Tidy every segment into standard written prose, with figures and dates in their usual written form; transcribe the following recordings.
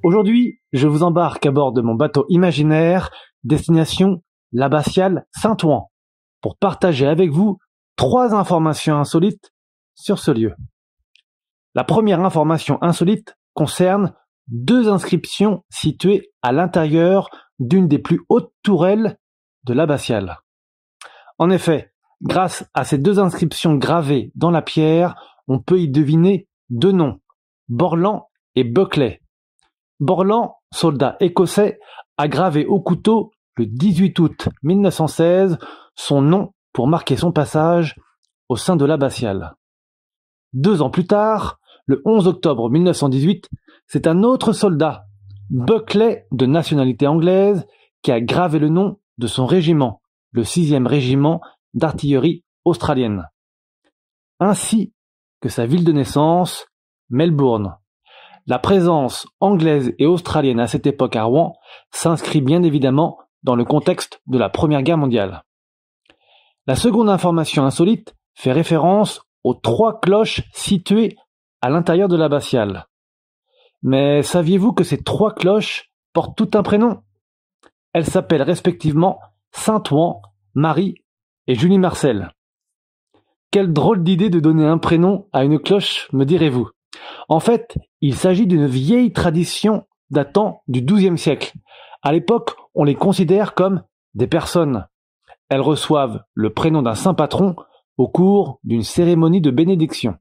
Aujourd'hui, je vous embarque à bord de mon bateau imaginaire, destination l'abbatiale Saint-Ouen, pour partager avec vous 3 informations insolites sur ce lieu. La première information insolite concerne 2 inscriptions situées à l'intérieur d'une des plus hautes tourelles de l'abbatiale. En effet, grâce à ces 2 inscriptions gravées dans la pierre, on peut y deviner 2 noms, Borland et Buckley. Borland, soldat écossais, a gravé au couteau le 18 août 1916 son nom pour marquer son passage au sein de l'abbatiale. 2 ans plus tard, le 11 octobre 1918, c'est un autre soldat, Buckley de nationalité anglaise, qui a gravé le nom de son régiment, le 6e régiment d'artillerie australienne, ainsi que sa ville de naissance, Melbourne. La présence anglaise et australienne à cette époque à Rouen s'inscrit bien évidemment dans le contexte de la Première Guerre mondiale. La seconde information insolite fait référence aux 3 cloches situées à l'intérieur de l'abbatiale. Mais saviez-vous que ces 3 cloches portent tout un prénom ? Elles s'appellent respectivement Saint-Ouen, Marie et Julie Marcel. Quelle drôle d'idée de donner un prénom à une cloche, me direz-vous ? En fait, il s'agit d'une vieille tradition datant du XIIe siècle. À l'époque, on les considère comme des personnes. Elles reçoivent le prénom d'un saint patron au cours d'une cérémonie de bénédiction.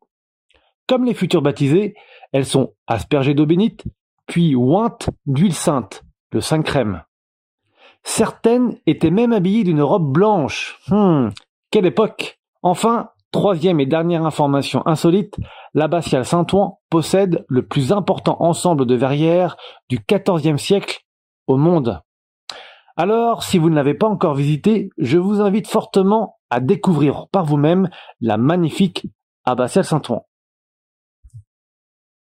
Comme les futurs baptisés, elles sont aspergées d'eau bénite, puis ointes d'huile sainte, le saint crème. Certaines étaient même habillées d'une robe blanche. Quelle époque! Enfin, 3e et dernière information insolite, l'abbatiale Saint-Ouen possède le plus important ensemble de verrières du XIVe siècle au monde. Alors, si vous ne l'avez pas encore visité, je vous invite fortement à découvrir par vous-même la magnifique abbatiale Saint-Ouen.